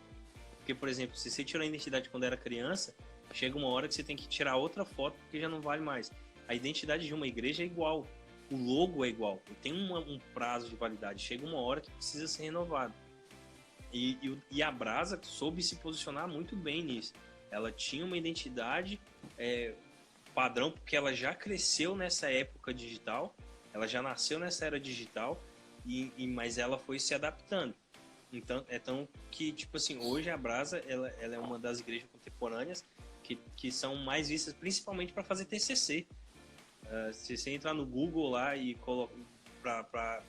porque, por exemplo, se você tirou a identidade quando era criança, chega uma hora que você tem que tirar outra foto porque já não vale mais. A identidade de uma igreja é igual, o logo é igual, tem um prazo de validade, chega uma hora que precisa ser renovado. E a Brasa soube se posicionar muito bem nisso. Ela tinha uma identidade padrão, porque ela já cresceu nessa época digital, ela já nasceu nessa era digital, mas ela foi se adaptando. Então, é tão que, tipo assim, hoje a Brasa, ela é uma das igrejas contemporâneas que são mais vistas, principalmente para fazer TCC. Se você entrar no Google lá e colocar para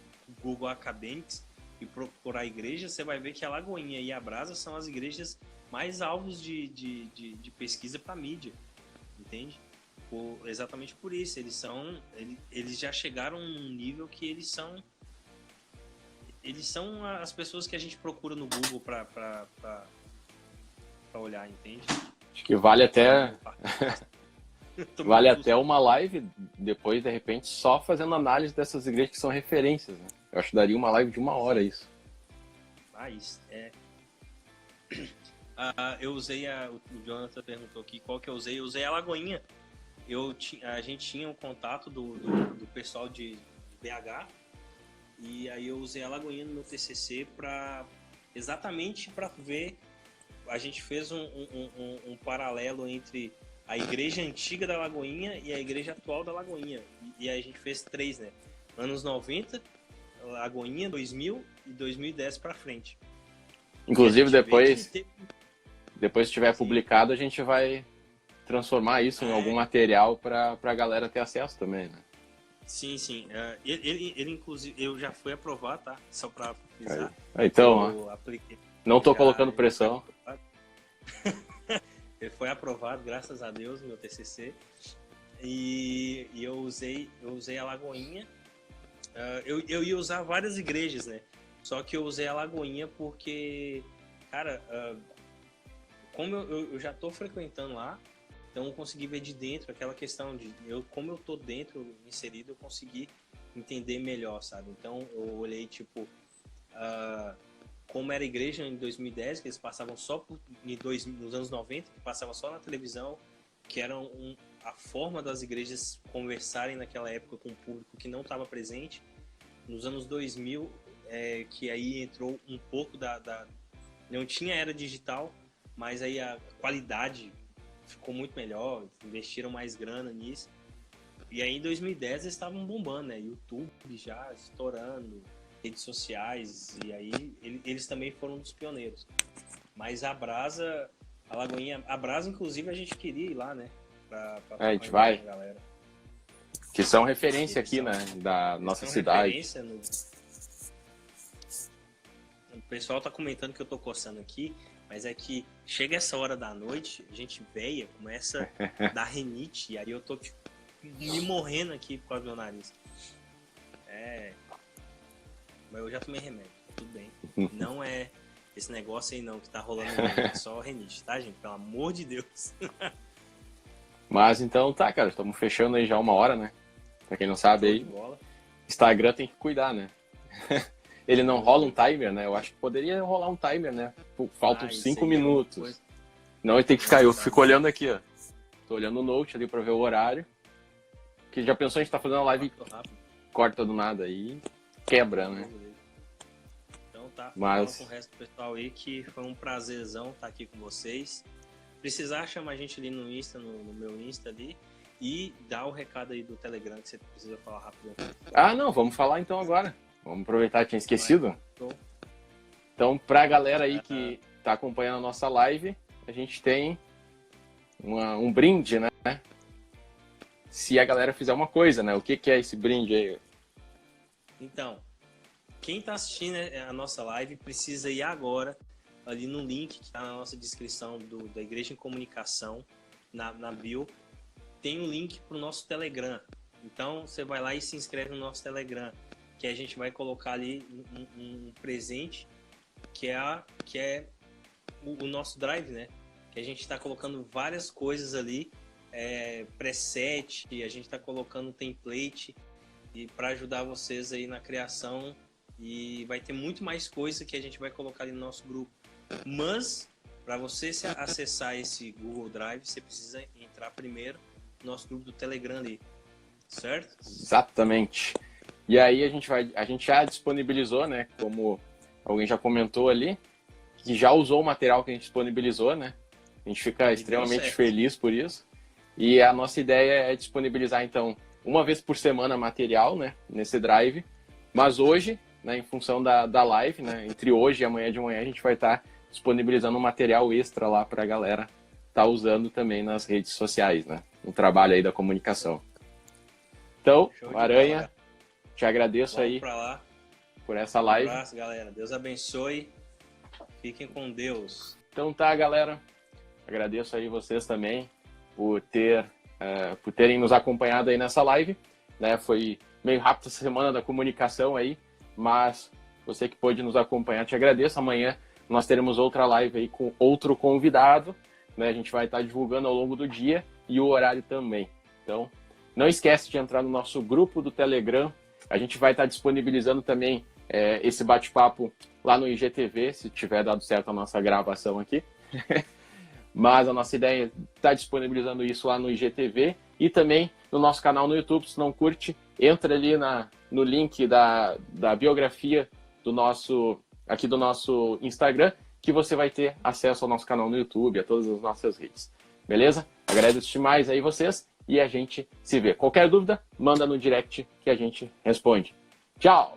Google Academics e procurar igreja, você vai ver que a Lagoinha e a Brasa são as igrejas mais alvos de pesquisa para mídia, entende? Exatamente por isso, eles já chegaram num nível que eles são as pessoas que a gente procura no Google para olhar, entende? Acho que vale até uma live depois, de repente, só fazendo análise dessas igrejas que são referências, né? Eu acho que daria uma live de 1 hora isso. Isso eu usei o Jonathan perguntou aqui qual que eu usei a Lagoinha. A gente tinha um contato do pessoal de BH, e aí eu usei a Lagoinha no meu TCC exatamente para ver. A gente fez um paralelo entre a igreja antiga da Lagoinha e a igreja atual da Lagoinha. E aí a gente fez 3, né? Anos 90, Lagoinha, 2000 e 2010 para frente. Inclusive, depois que tiver publicado, a gente vai transformar isso em algum material para a galera ter acesso também, né? Sim. Ele inclusive, eu já fui aprovado, tá? Só para avisar. Então, não tô colocando pressão. Ele foi aprovado, graças a Deus, meu TCC. E eu usei a Lagoinha. Eu ia usar várias igrejas, né? Só que eu usei a Lagoinha porque, cara, como eu já tô frequentando lá, então eu consegui ver de dentro aquela questão de como eu tô dentro, inserido, eu consegui entender melhor, sabe? Então eu olhei, tipo, como era a igreja em 2010, que eles passavam só nos anos 90, que passavam só na televisão, que era a forma das igrejas conversarem naquela época com o público que não estava presente. Nos anos 2000, que aí entrou um pouco não tinha era digital, mas aí a qualidade ficou muito melhor, investiram mais grana nisso. E aí em 2010 eles estavam bombando, né? YouTube já estourando, redes sociais, e aí eles também foram um dos pioneiros. Mas a Brasa, a Lagoinha, a Brasa inclusive a gente queria ir lá, né? A gente vai. Galera. Que são referência aqui, né? Da nossa cidade. O pessoal tá comentando que eu tô coçando aqui, mas é que chega essa hora da noite, a gente veia, começa a dar rinite, e aí eu tô tipo, me morrendo aqui por causa do meu nariz. Mas eu já tomei remédio, tudo bem. Não é esse negócio aí não que tá rolando, é só rinite, tá, gente? Pelo amor de Deus. Mas então tá, cara, estamos fechando aí já 1 hora, né? Pra quem não sabe aí, Instagram tem que cuidar, né? Ele não rola um timer, né? Eu acho que poderia rolar um timer, né? Faltam 5 minutos. Não, ele tem que ficar. Eu fico olhando aqui, ó. Tô olhando o note ali pra ver o horário. Porque já pensou, a gente tá fazendo uma live corta do nada aí, quebra, né? Então tá, fala com o resto do pessoal aí que foi um prazerzão estar aqui com vocês. Precisar, chama a gente ali no Insta, no meu Insta ali. E dá o recado aí do Telegram que você precisa falar rápido. Não, vamos falar então agora. Vamos aproveitar, tinha esquecido. Então, pra galera aí que tá acompanhando a nossa live, a gente tem um brinde, né? Se a galera fizer uma coisa, né? O que é esse brinde aí? Então, quem tá assistindo a nossa live precisa ir agora ali no link que tá na nossa descrição da Igreja em Comunicação, na bio. Tem um link pro nosso Telegram. Então, você vai lá e se inscreve no nosso Telegram, que a gente vai colocar ali um presente que é o nosso Drive, né? Que a gente está colocando várias coisas ali, preset, a gente está colocando template e para ajudar vocês aí na criação, e vai ter muito mais coisa que a gente vai colocar ali no nosso grupo. Mas para você acessar esse Google Drive, você precisa entrar primeiro no nosso grupo do Telegram ali, certo? Exatamente. E aí a gente já disponibilizou, né? Como alguém já comentou ali, que já usou o material que a gente disponibilizou, né? A gente fica extremamente feliz por isso. E a nossa ideia é disponibilizar, então, uma vez por semana material, né, nesse Drive. Mas hoje, né, em função da live, né, entre hoje e amanhã de manhã, a gente vai estar disponibilizando um material extra lá para a galera estar usando também nas redes sociais, né? Um trabalho aí da comunicação. Então, Aranha, te agradeço aí por essa live. Um abraço, galera. Deus abençoe. Fiquem com Deus. Então tá, galera. Agradeço aí vocês também por terem nos acompanhado aí nessa live, né? Foi meio rápido essa semana da comunicação aí, mas você que pôde nos acompanhar, te agradeço. Amanhã nós teremos outra live aí com outro convidado, né? A gente vai estar divulgando ao longo do dia e o horário também. Então, não esquece de entrar no nosso grupo do Telegram. A gente vai estar disponibilizando também esse bate-papo lá no IGTV, se tiver dado certo a nossa gravação aqui. Mas a nossa ideia é estar disponibilizando isso lá no IGTV e também no nosso canal no YouTube. Se não curte, entra ali no link da biografia do nosso Instagram, que você vai ter acesso ao nosso canal no YouTube, a todas as nossas redes. Beleza? Agradeço demais aí vocês e a gente se vê. Qualquer dúvida, manda no direct que a gente responde. Tchau!